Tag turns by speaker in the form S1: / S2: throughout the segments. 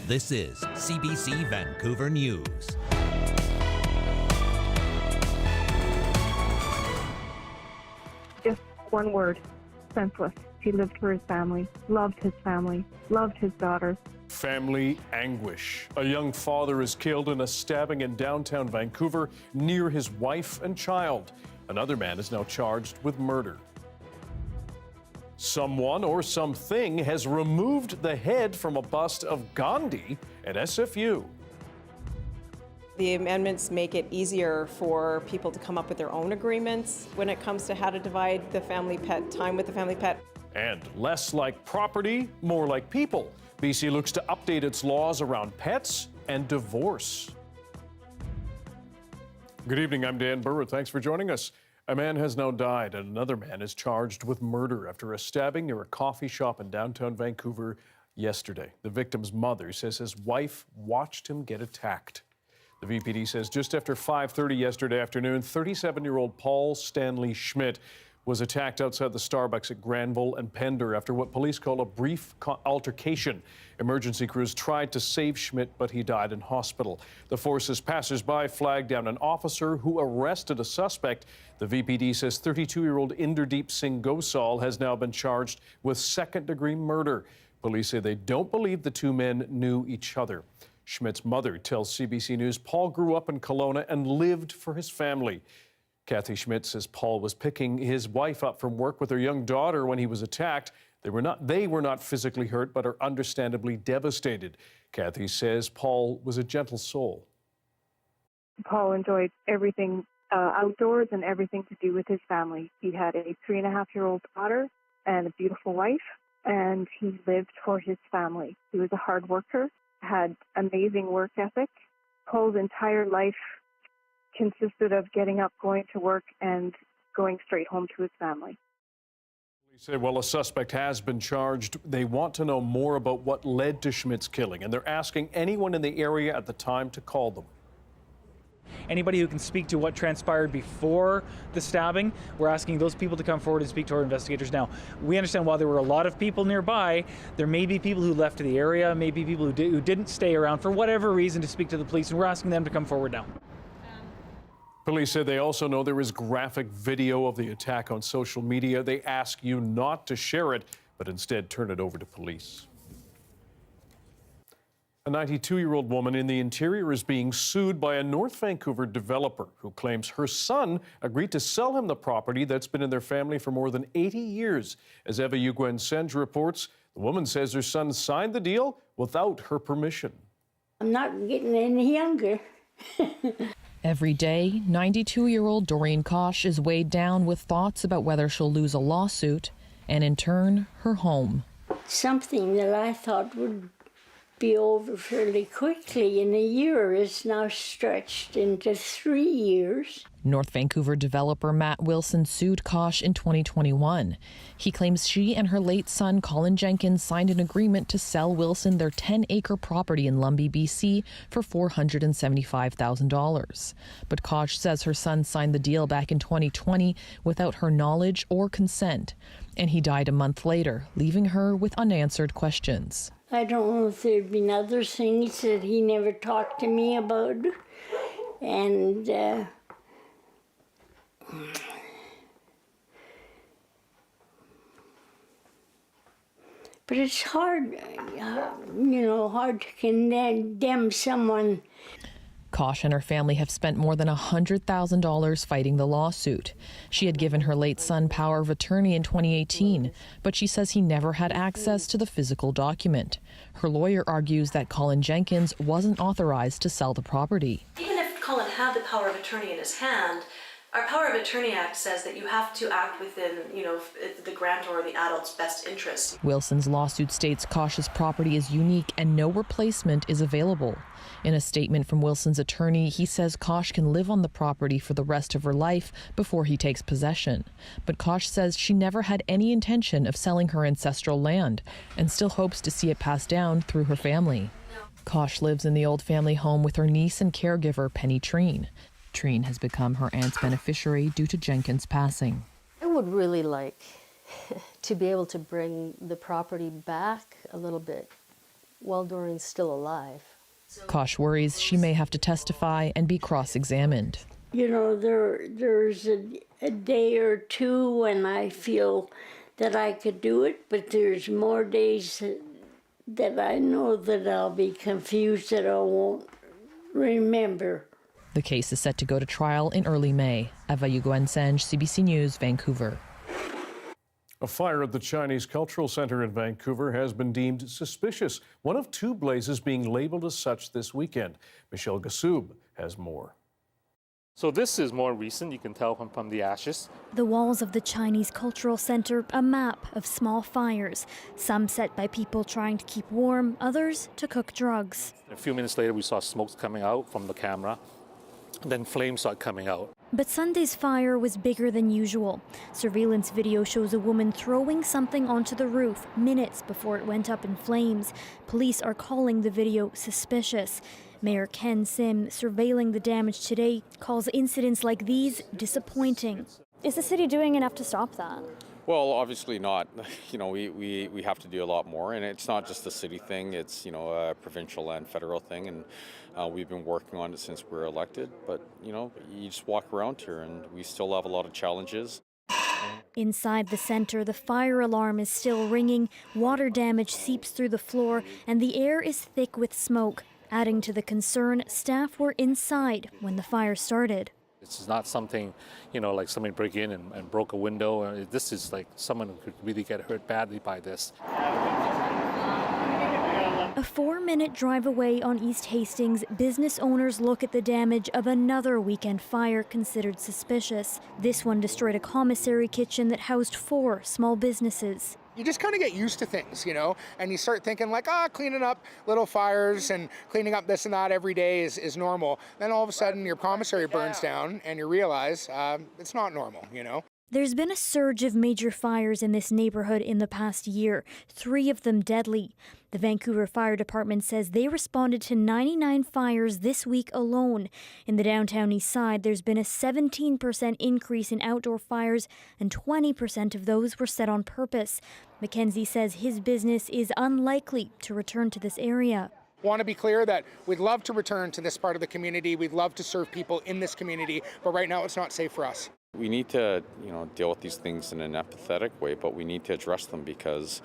S1: This is CBC Vancouver News.
S2: Just one word, senseless. He lived for his family, loved his daughters.
S3: Family anguish. A young father is killed in a stabbing in downtown Vancouver near his wife and child. Another man is now charged with murder. Someone or something has removed the head from a bust of Gandhi at SFU.
S4: The amendments make it easier for people to come up with their own agreements when it comes to how to divide the family pet time with the family pet.
S3: And less like property, more like people. BC looks to update its laws around pets and divorce. Good evening, I'm Dan Burritt. Thanks for joining us. A man has now died and another man is charged with murder after a stabbing near a coffee shop in downtown Vancouver yesterday. The victim's mother says his wife watched him get attacked. The VPD says just after 5:30 yesterday afternoon, 37-year-old Paul Stanley Schmidt was attacked outside the Starbucks at Granville and Pender after what police call a brief altercation. Emergency crews tried to save Schmidt, but he died in hospital. The force's passers-by flagged down an officer who arrested a suspect. The VPD says 32-year-old Inderdeep Singh Gosal has now been charged with second-degree murder. Police say they don't believe the two men knew each other. Schmidt's mother tells CBC News Paul grew up in Kelowna and lived for his family. Kathy Schmidt says Paul was picking his wife up from work with her young daughter when he was attacked. They were not physically hurt, but are understandably devastated. Kathy says Paul was a gentle soul.
S2: Paul enjoyed everything outdoors and everything to do with his family. He had a 3.5-year-old daughter and a beautiful wife, and he lived for his family. He was a hard worker, had amazing work ethic. Paul's entire life consisted of getting up, going to work, and going straight home to his family.
S3: Police say while a suspect has been charged, they want to know more about what led to Schmidt's killing, and they're asking anyone in the area at the time to call them.
S5: Anybody who can speak to what transpired before the stabbing, we're asking those people to come forward and speak to our investigators now. We understand while there were a lot of people nearby, there may be people who left the area, maybe people who didn't stay around for whatever reason to speak to the police, and we're asking them to come forward now.
S3: Police say they also know there is graphic video of the attack on social media. They ask you not to share it, but instead turn it over to police. A 92-year-old woman in the interior is being sued by a North Vancouver developer who claims her son agreed to sell him the property that's been in their family for more than 80 years. As Eva Uguen-Senge reports, the woman says her son signed the deal without her permission.
S6: I'm not getting any younger.
S7: Every day, 92-year-old Doreen Kosh is weighed down with thoughts about whether she'll lose a lawsuit and, in turn, her home.
S6: Something that I thought would be over fairly quickly in a year is now stretched into 3 years.
S7: North Vancouver developer Matt Wilson sued Kosh in 2021. He claims she and her late son Colin Jenkins signed an agreement to sell Wilson their 10-acre property in Lumby, BC for $475,000. But Kosh says her son signed the deal back in 2020 without her knowledge or consent, and he died a month later, leaving her with unanswered questions.
S6: I don't know if there'd been other things that he never talked to me about, and but it's hard, hard to condemn someone.
S7: Kosh and her family have spent more than $100,000 fighting the lawsuit. She had given her late son power of attorney in 2018, but she says he never had access to the physical document. Her lawyer argues that Colin Jenkins wasn't authorized to sell the property.
S8: Even if Colin had the power of attorney in his hand, our Power of Attorney Act says that you have to act within, the grantor or the adult's best interest.
S7: Wilson's lawsuit states Kosh's property is unique and no replacement is available. In a statement from Wilson's attorney, he says Kosh can live on the property for the rest of her life before he takes possession. But Kosh says she never had any intention of selling her ancestral land and still hopes to see it passed down through her family. Kosh lives in the old family home with her niece and caregiver, Penny Treen. Treen has become her aunt's beneficiary due to Jenkins' passing.
S9: I would really like to be able to bring the property back a little bit while Doreen's still alive.
S7: Kosh worries she may have to testify and be cross-examined.
S6: You know, there's a day or two when I feel that I could do it, but there's more days that I know that I'll be confused, that I won't remember.
S7: The case is set to go to trial in early May. Eva Yuguenseng, CBC News, Vancouver.
S3: A fire at the Chinese Cultural Center in Vancouver has been deemed suspicious. One of two blazes being labeled as such this weekend. Michelle Gassoub has more.
S10: So this is more recent, you can tell from the ashes.
S11: The walls of the Chinese Cultural Center, a map of small fires, some set by people trying to keep warm, others to cook drugs.
S10: A few minutes later we saw smoke coming out from the camera, then flames started coming out.
S11: But Sunday's fire was bigger than usual. Surveillance video shows a woman throwing something onto the roof minutes before it went up in flames. Police are calling the video suspicious. Mayor Ken Sim, surveilling the damage today, calls incidents like these disappointing. Is the city doing enough to stop that?
S12: Well, obviously not. You know, we have to do a lot more, and it's not just a city thing, it's, you know, a provincial and federal thing, and we've been working on it since we were elected. But, you know, you just walk around here and we still have a lot of challenges.
S11: Inside the center, the fire alarm is still ringing, water damage seeps through the floor, and the air is thick with smoke. Adding to the concern, staff were inside when the fire started.
S10: It's not something, you know, like somebody break in and broke a window. This is like someone who could really get hurt badly by this.
S11: A 4-minute drive away on East Hastings, business owners look at the damage of another weekend fire considered suspicious. This one destroyed a commissary kitchen that housed 4 small businesses.
S13: You just kind of get used to things, you know, and you start thinking like, cleaning up little fires and cleaning up this and that every day is normal. Then all of a sudden your commissary burns down and you realize it's not normal, you know.
S11: There's been a surge of major fires in this neighborhood in the past year, 3 of them deadly. The Vancouver Fire Department says they responded to 99 fires this week alone. In the downtown east side, there's been a 17% increase in outdoor fires, and 20% of those were set on purpose. Mackenzie says his business is unlikely to return to this area.
S13: Want to be clear that we'd love to return to this part of the community. We'd love to serve people in this community, but right now it's not safe for us.
S12: We need to, you know, deal with these things in an empathetic way, but we need to address them because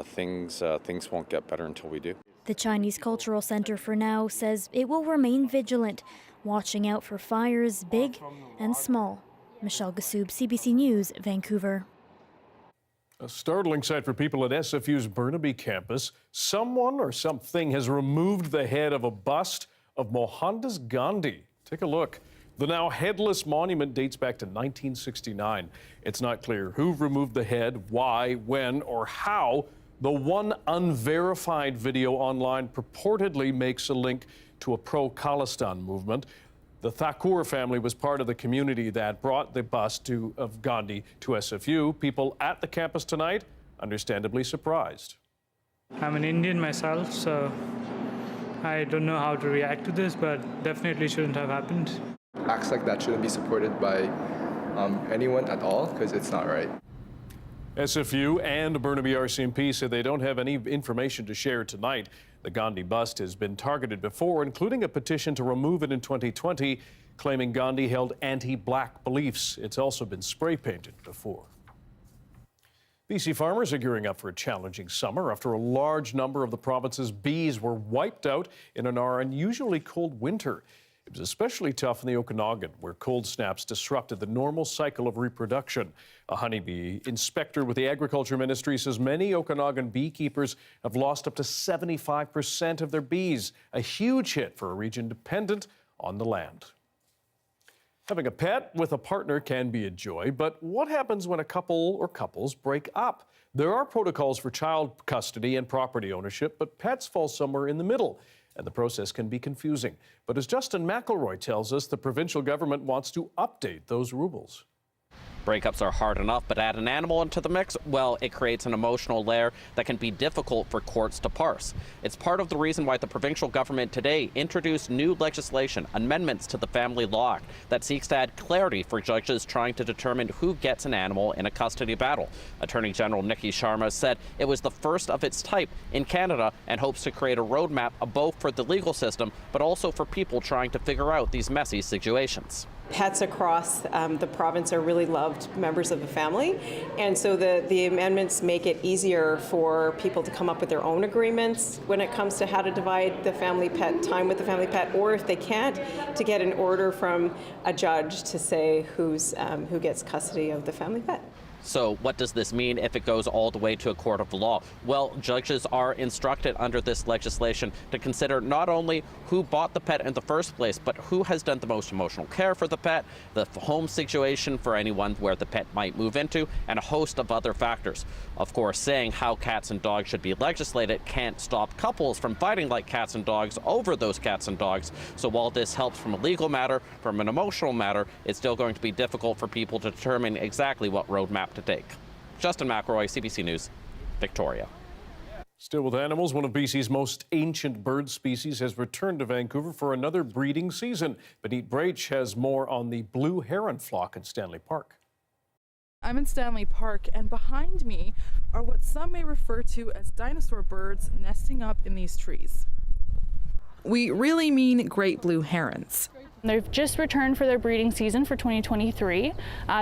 S12: things won't get better until we do.
S11: The Chinese Cultural Center for now says it will remain vigilant, watching out for fires big and small. Michelle Gassoub, CBC News, Vancouver.
S3: A startling sight for people at SFU's Burnaby campus. Someone or something has removed the head of a bust of Mohandas Gandhi. Take a look. The now headless monument dates back to 1969. It's not clear who removed the head, why, when, or how. The one unverified video online purportedly makes a link to a pro-Khalistan movement. The Thakur family was part of the community that brought the bust of Gandhi to SFU. People at the campus tonight, understandably surprised.
S14: I'm an Indian myself, so I don't know how to react to this, but definitely shouldn't have happened.
S15: Acts like that shouldn't be supported by anyone at all, because it's not right.
S3: SFU and Burnaby RCMP said they don't have any information to share tonight. The Gandhi bust has been targeted before, including a petition to remove it in 2020, claiming Gandhi held anti-black beliefs. It's also been spray painted before. BC farmers are gearing up for a challenging summer after a large number of the province's bees were wiped out in an unusually cold winter. It was especially tough in the Okanagan, where cold snaps disrupted the normal cycle of reproduction. A honeybee inspector with the Agriculture Ministry says many Okanagan beekeepers have lost up to 75% of their bees, a huge hit for a region dependent on the land. Having a pet with a partner can be a joy, but what happens when a couple or couples break up? There are protocols for child custody and property ownership, but pets fall somewhere in the middle, and the process can be confusing. But as Justin McElroy tells us, the provincial government wants to update those rules.
S9: Breakups are hard enough, but add an animal into the mix, well, it creates an emotional layer that can be difficult for courts to parse. It's part of the reason why the provincial government today introduced new legislation, amendments to the Family Law Act, that seeks to add clarity for judges trying to determine who gets an animal in a custody battle. Attorney General Nikki Sharma said it was the first of its type in Canada and hopes to create a roadmap both for the legal system, but also for people trying to figure out these messy situations.
S4: Pets across the province are really loved members of the family, and so the amendments make it easier for people to come up with their own agreements when it comes to how to divide the family pet time with the family pet, or if they can't, to get an order from a judge to say who gets custody of the family pet.
S9: So what does this mean if it goes all the way to a court of law? Well, judges are instructed under this legislation to consider not only who bought the pet in the first place, but who has done the most emotional care for the pet, the home situation for anyone where the pet might move into, and a host of other factors. Of course, saying how cats and dogs should be legislated can't stop couples from fighting like cats and dogs over those cats and dogs. So while this helps from a legal matter, from an emotional matter, it's still going to be difficult for people to determine exactly what roadmap to take. Justin McElroy, CBC News, Victoria.
S3: Still with animals, one of BC's most ancient bird species has returned to Vancouver for another breeding season. Benit Brach has more on the blue heron flock in Stanley Park.
S16: I'm in Stanley Park, and behind me are what some may refer to as dinosaur birds nesting up in these trees. We really mean great blue herons.
S17: They've just returned for their breeding season for 2023.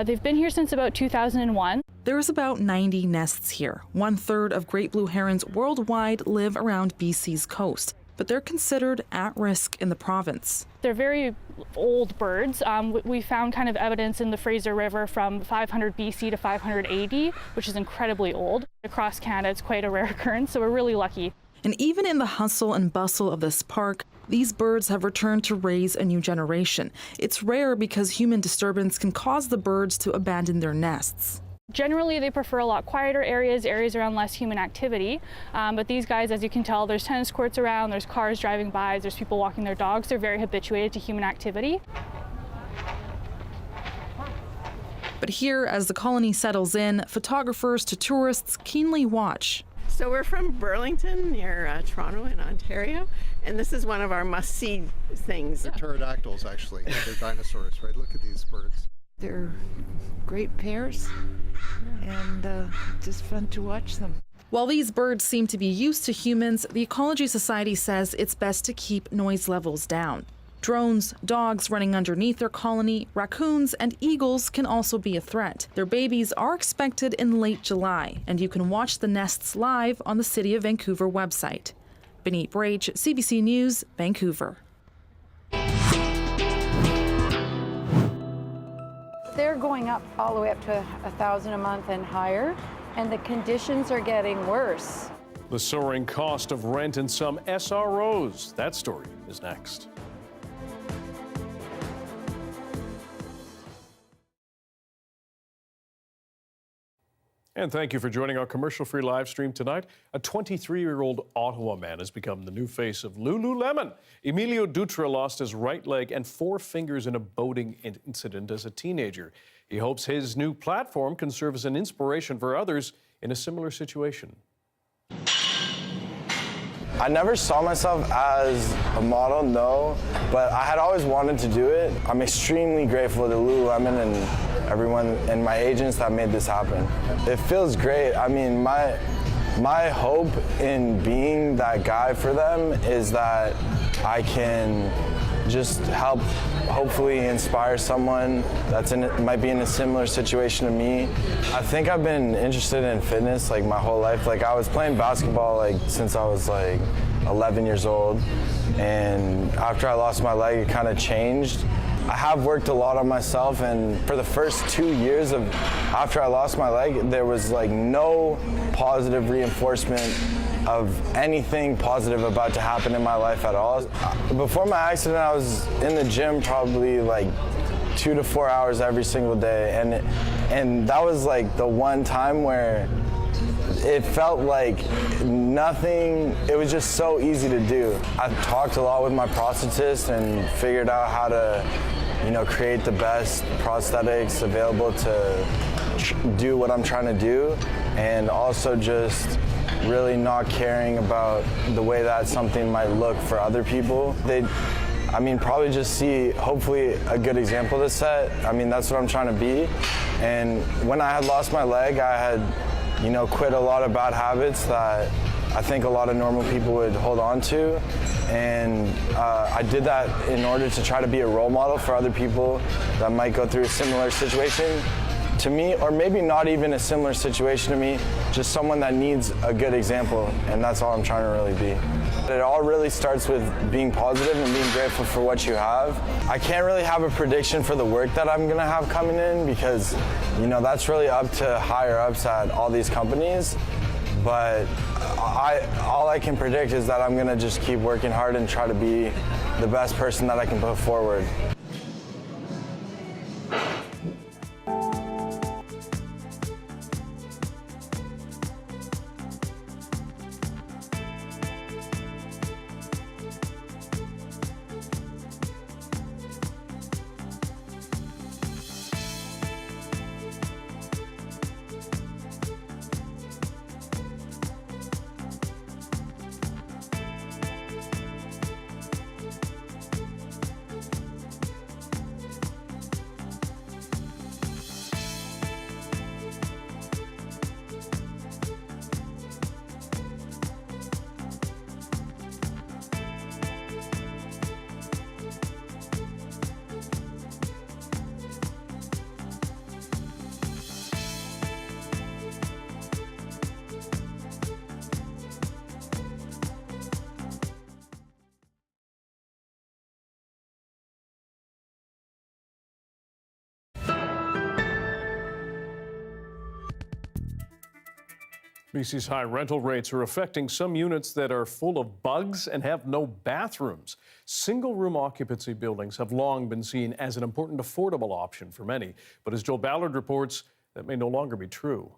S17: They've been here since about 2001.
S16: There's about 90 nests here. 1/3 of great blue herons worldwide live around BC's coast, but they're considered at risk in the province.
S17: They're very old birds. We found kind of evidence in the Fraser River from 500 BC to 500 AD, which is incredibly old. Across Canada, it's quite a rare occurrence, so we're really lucky.
S16: And even in the hustle and bustle of this park, these birds have returned to raise a new generation. It's rare because human disturbance can cause the birds to abandon their nests.
S17: Generally, they prefer a lot quieter areas around less human activity. But these guys, as you can tell, there's tennis courts around, there's cars driving by, there's people walking their dogs. They're very habituated to human activity.
S16: But here, as the colony settles in, photographers to tourists keenly watch.
S18: So we're from Burlington, near Toronto in Ontario, and this is one of our must-see things.
S19: They're pterodactyls, actually. They're dinosaurs, right? Look at these birds.
S20: They're great pairs, and just fun to watch them.
S16: While these birds seem to be used to humans, the Ecology Society says it's best to keep noise levels down. Drones, dogs running underneath their colony, raccoons, and eagles can also be a threat. Their babies are expected in late July, and you can watch the nests live on the City of Vancouver website. Benit Brach, CBC News, Vancouver.
S21: They're going up all the way up to $1,000 a month and higher, and the conditions are getting worse.
S3: The soaring cost of rent in some SROs. That story is next. And thank you for joining our commercial-free live stream tonight. A 23-year-old Ottawa man has become the new face of Lululemon. Emilio Dutra lost his right leg and 4 fingers in a boating incident as a teenager. He hopes his new platform can serve as an inspiration for others in a similar situation.
S22: I never saw myself as a model, no, but I had always wanted to do it. I'm extremely grateful to Lululemon and everyone and my agents that made this happen. It feels great. I mean, my hope in being that guy for them is that I can just help hopefully inspire someone that's might be in a similar situation to me. I think I've been interested in fitness like my whole life. Like I was playing basketball like since I was like 11 years old, and after I lost my leg it kind of changed. I have worked a lot on myself, and for the first 2 years after I lost my leg, there was like no positive reinforcement of anything positive about to happen in my life at all. Before my accident, I was in the gym probably like 2 to 4 hours every single day, and that was like the one time where it felt like nothing, it was just so easy to do. I talked a lot with my prosthetist and figured out how to create the best prosthetics available to do what I'm trying to do, and also just really not caring about the way that something might look for other people. Probably just see, hopefully, a good example to set. That's what I'm trying to be. And when I had lost my leg, I had, quit a lot of bad habits that I think a lot of normal people would hold on to. And I did that in order to try to be a role model for other people that might go through a similar situation to me, or maybe not even a similar situation to me, just someone that needs a good example, and that's all I'm trying to really be. It all really starts with being positive and being grateful for what you have. I can't really have a prediction for the work that I'm gonna have coming in because, that's really up to higher ups at all these companies. But all I can predict is that I'm gonna just keep working hard and try to be the best person that I can put forward.
S3: BC's high rental rates are affecting some units that are full of bugs and have no bathrooms. Single-room occupancy buildings have long been seen as an important affordable option for many. But as Joel Ballard reports, that may no longer be true.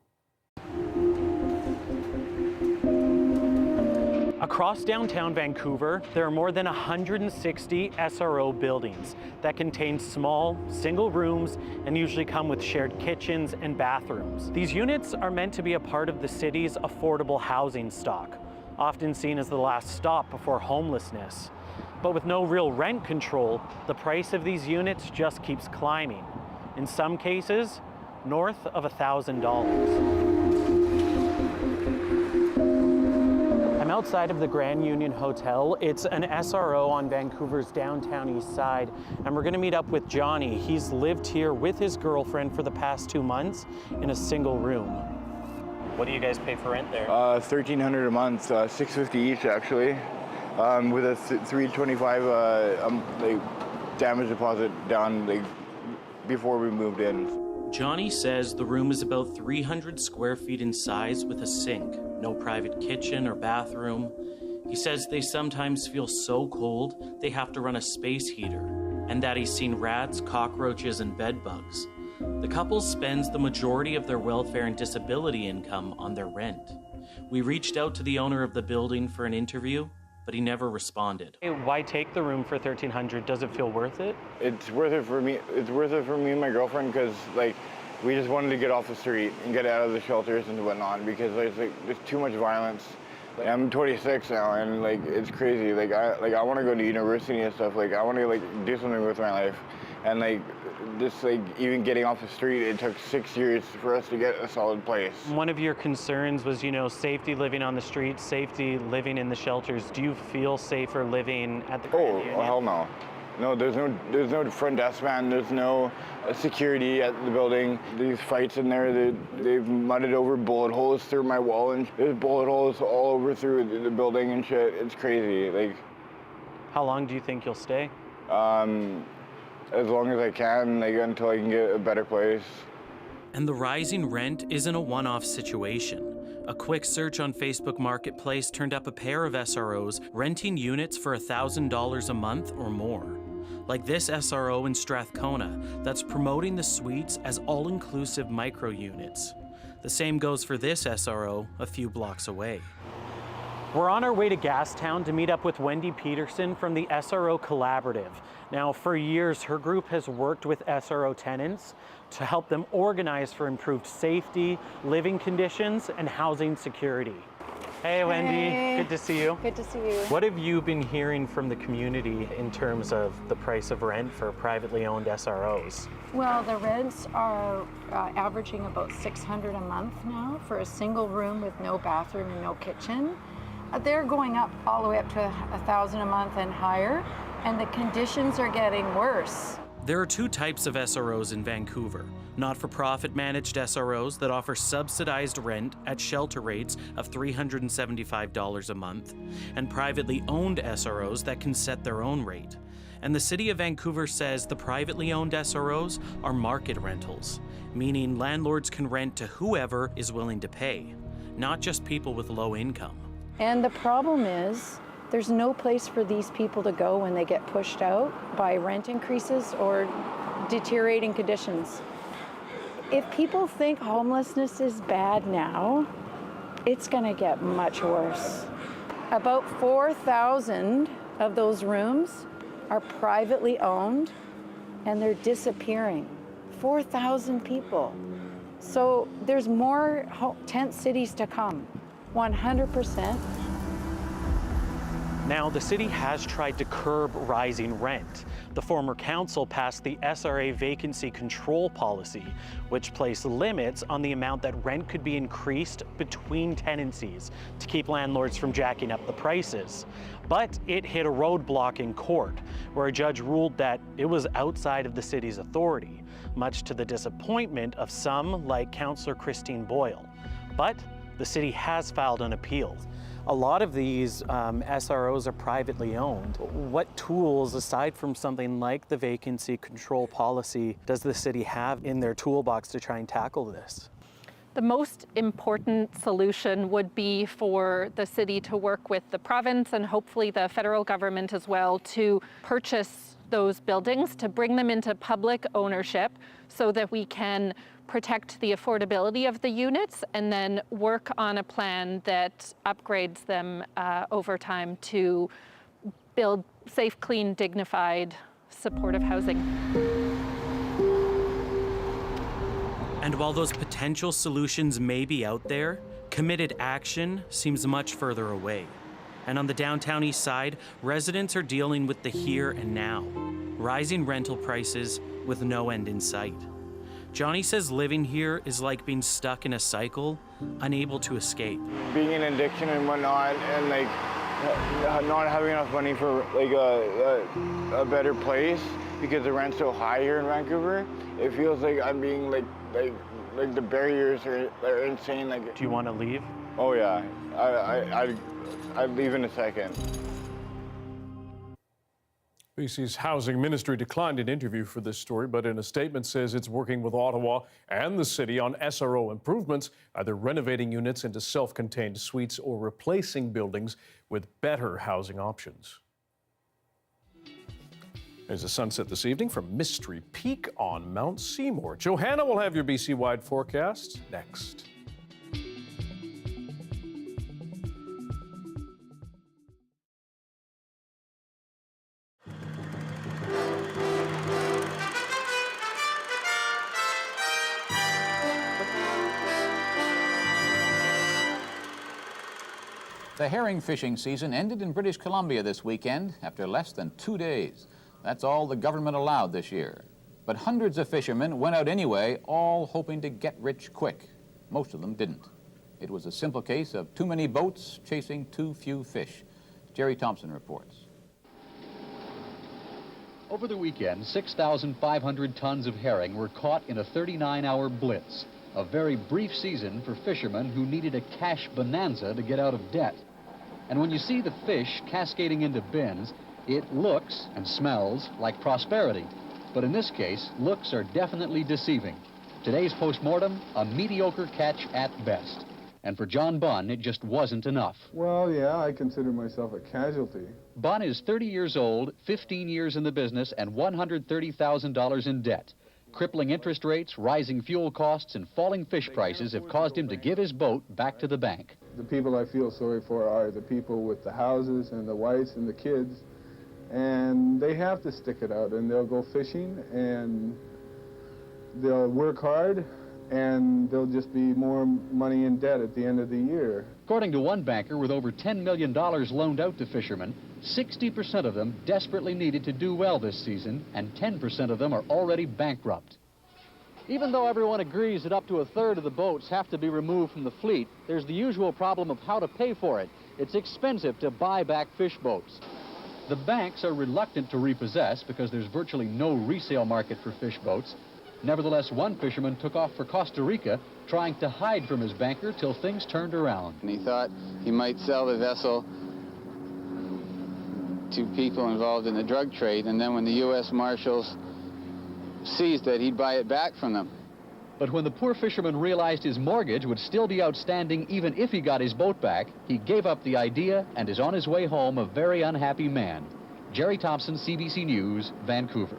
S1: Across downtown Vancouver, there are more than 160 SRO buildings that contain small, single rooms and usually come with shared kitchens and bathrooms. These units are meant to be a part of the city's affordable housing stock, often seen as the last stop before homelessness. But with no real rent control, the price of these units just keeps climbing. In some cases, north of $1,000. I'm outside of the Grand Union Hotel. It's an SRO on Vancouver's downtown east side, and we're gonna meet up with Johnny. He's lived here with his girlfriend for the past 2 months in a single room. What do you guys pay for rent there?
S2: $1,300 a month, $650 each actually, with a $325 damage deposit down before we moved in.
S1: Johnny says the room is about 300 square feet in size with a sink, no private kitchen or bathroom. He says they sometimes feel so cold they have to run a space heater, and that he's seen rats, cockroaches, and bed bugs. The couple spends the majority of their welfare and disability income on their rent. We reached out to the owner of the building for an interview, but he never responded. Why take the room for $1,300? Does it feel worth it?
S2: It's worth it for me. It's worth it for me and my girlfriend because we just wanted to get off the street and get out of the shelters and whatnot because there's too much violence. I'm 26 now and it's crazy. I want to go to university and stuff. I want to do something with my life, and even getting off the street, it took 6 years for us to get a solid place.
S1: One of your concerns was, safety living on the streets, safety living in the shelters. Do you feel safer living at the Grand Union?
S2: Oh, hell no. No, there's no front desk man, there's no security at the building. These fights in there, they've mudded over bullet holes through my wall, and there's bullet holes all over through the building and shit. It's crazy.
S1: How long do you think you'll stay?
S2: As long as I can, until I can get a better place.
S1: And the rising rent isn't a one-off situation. A quick search on Facebook Marketplace turned up a pair of SROs renting units for $1,000 a month or more. Like this SRO in Strathcona that's promoting the suites as all-inclusive micro units. The same goes for this SRO a few blocks away. We're on our way to Gastown to meet up with Wendy Peterson from the SRO Collaborative. Now, for years, her group has worked with SRO tenants to help them organize for improved safety, living conditions, and housing security. Hey, Wendy.
S21: Hey.
S1: Good to see you.
S21: Good to see you.
S1: What have you been hearing from the community in terms of the price of rent for privately owned SROs?
S21: Well, the rents are averaging about $600 a month now for a single room with no bathroom and no kitchen. They're going up all the way up to $1,000 a month and higher, and the conditions are getting worse.
S1: There are two types of SROs in Vancouver. Not-for-profit managed SROs that offer subsidized rent at shelter rates of $375 a month, and privately owned SROs that can set their own rate. And the City of Vancouver says the privately owned SROs are market rentals, meaning landlords can rent to whoever is willing to pay, not just people with low income.
S21: And the problem is, there's no place for these people to go when they get pushed out by rent increases or deteriorating conditions. If people think homelessness is bad now, it's going to get much worse. About 4,000 of those rooms are privately owned, and they're disappearing. 4,000 people. So there's more tent cities to come, 100%.
S1: Now, the city has tried to curb rising rent. The former council passed the SRA vacancy control policy, which placed limits on the amount that rent could be increased between tenancies to keep landlords from jacking up the prices. But it hit a roadblock in court, where a judge ruled that it was outside of the city's authority, much to the disappointment of some, like Councillor Christine Boyle. But the city has filed an appeal. A lot of these SROs are privately owned. What tools, aside from something like the vacancy control policy, does the city have in their toolbox to try and tackle this?
S5: The most important solution would be for the city to work with the province and hopefully the federal government as well to purchase those buildings, to bring them into public ownership so that we can protect the affordability of the units and then work on a plan that upgrades them over time to build safe, clean, dignified, supportive housing.
S1: And while those potential solutions may be out there, committed action seems much further away. And on the downtown east side, residents are dealing with the here and now, rising rental prices with no end in sight. Johnny says living here is like being stuck in a cycle, unable to escape.
S2: Being in addiction and whatnot, and like not having enough money for like a better place because the rent's so high here in Vancouver, it feels like I'm being like the barriers are insane. Like,
S1: do you want to leave?
S2: Oh yeah, I'd leave in a second.
S3: BC's Housing Ministry declined an interview for this story, but in a statement says it's working with Ottawa and the city on SRO improvements, either renovating units into self-contained suites or replacing buildings with better housing options. There's a sunset this evening from Mystery Peak on Mount Seymour. Johanna will have your BC-wide forecast next.
S8: The herring fishing season ended in British Columbia this weekend after less than 2 days. That's all the government allowed this year. But hundreds of fishermen went out anyway, all hoping to get rich quick. Most of them didn't. It was a simple case of too many boats chasing too few fish. Jerry Thompson reports.
S23: Over the weekend, 6,500 tons of herring were caught in a 39-hour blitz. A very brief season for fishermen who needed a cash bonanza to get out of debt. And when you see the fish cascading into bins, it looks and smells like prosperity. But in this case, looks are definitely deceiving. Today's postmortem, a mediocre catch at best. And for John Bunn, it just wasn't enough.
S24: Well, yeah, I consider myself a casualty.
S23: Bunn is 30 years old, 15 years in the business, and $130,000 in debt. Crippling interest rates, rising fuel costs, and falling fish prices have caused him to give his boat back to the bank.
S24: The people I feel sorry for are the people with the houses and the wives and the kids, and they have to stick it out, and they'll go fishing, and they'll work hard, and there'll just be more money in debt at the end of the year.
S23: According to one banker with over $10 million loaned out to fishermen, 60% of them desperately needed to do well this season, and 10% of them are already bankrupt. Even though everyone agrees that up to a third of the boats have to be removed from the fleet, there's the usual problem of how to pay for it. It's expensive to buy back fish boats. The banks are reluctant to repossess because there's virtually no resale market for fish boats. Nevertheless, one fisherman took off for Costa Rica, trying to hide from his banker till things turned around.
S6: And he thought he might sell the vessel to people involved in the drug trade, and then when the U.S. Marshals seized it, he'd buy it back from them.
S23: But when the poor fisherman realized his mortgage would still be outstanding even if he got his boat back, he gave up the idea and is on his way home a very unhappy man. Jerry Thompson, CBC News, Vancouver.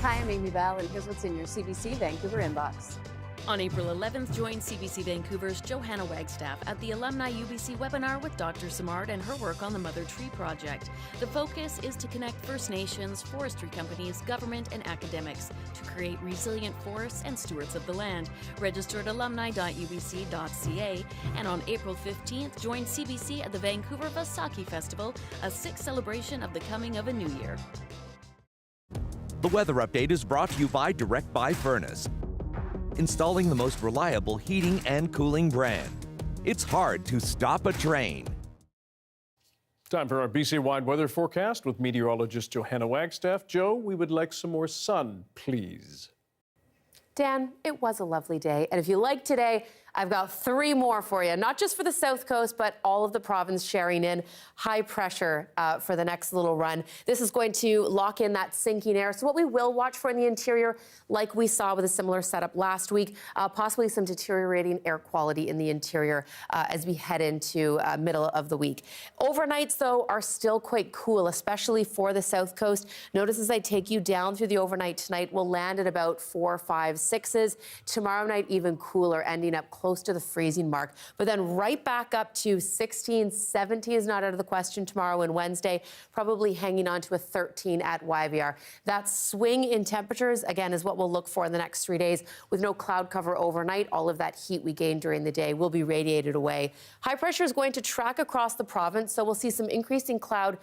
S7: Hi, I'm Amy Bell, and here's what's in your CBC Vancouver inbox.
S10: On April 11th, join CBC Vancouver's Johanna Wagstaffe at the Alumni UBC webinar with Dr. Simard and her work on the Mother Tree Project. The focus is to connect First Nations, forestry companies, government, and academics to create resilient forests and stewards of the land. Register at alumni.ubc.ca. And on April 15th, join CBC at the Vancouver Vaisakhi Festival, a sixth celebration of the coming of a new year.
S13: The weather update is brought to you by Direct Buy Furnace, installing the most reliable heating and cooling brand. It's hard to stop a train.
S3: Time for our BC-wide weather forecast with meteorologist Johanna Wagstaffe. Joe, we would like some more sun, please.
S25: Dan, it was a lovely day, and if you like today, I've got 3 more for you, not just for the South Coast, but all of the province sharing in high pressure for the next little run. This is going to lock in that sinking air. So what we will watch for in the interior, like we saw with a similar setup last week, possibly some deteriorating air quality in the interior as we head into middle of the week. Overnights, though, are still quite cool, especially for the South Coast. Notice as I take you down through the overnight tonight, we'll land at about 4, 5, 6s. Tomorrow night, even cooler, ending up close to the freezing mark, but then right back up to 16, 17 is not out of the question tomorrow and Wednesday, probably hanging on to a 13 at YVR. That swing in temperatures, again, is what we'll look for in the next 3 days. With no cloud cover overnight, all of that heat we gained during the day will be radiated away. High pressure is going to track across the province, so we'll see some increasing cloud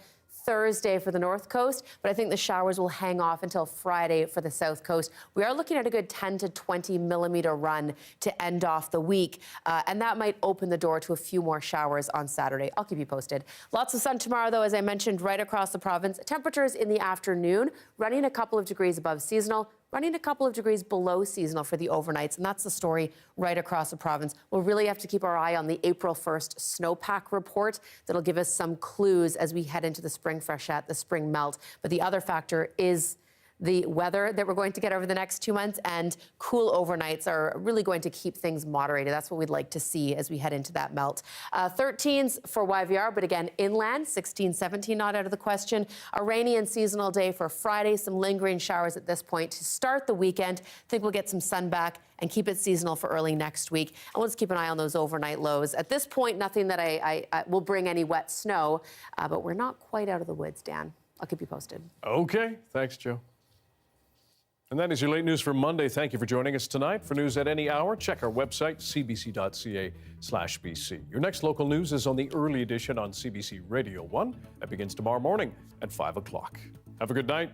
S25: Thursday for the North Coast, but I think the showers will hang off until Friday for the South Coast. We are looking at a good 10 to 20 millimeter run to end off the week, and that might open the door to a few more showers on Saturday. I'll keep you posted. Lots of sun tomorrow, though, as I mentioned, right across the province. Temperatures in the afternoon running a couple of degrees above seasonal, running a couple of degrees below seasonal for the overnights, and that's the story right across the province. We'll really have to keep our eye on the April 1st snowpack report. That'll give us some clues as we head into the spring freshet, the spring melt. But the other factor is the weather that we're going to get over the next 2 months, and cool overnights are really going to keep things moderated. That's what we'd like to see as we head into that melt. 13s for YVR, but again, inland, 16, 17 not out of the question. A rainy and seasonal day for Friday, some lingering showers at this point to start the weekend. I think we'll get some sun back and keep it seasonal for early next week. And we'll just keep an eye on those overnight lows. At this point, nothing that I will bring any wet snow, but we're not quite out of the woods, Dan. I'll keep you posted.
S3: Okay, thanks, Joe. And that is your late news for Monday. Thank you for joining us tonight. For news at any hour, check our website, cbc.ca/BC. Your next local news is on the early edition on CBC Radio 1. That begins tomorrow morning at 5 o'clock. Have a good night.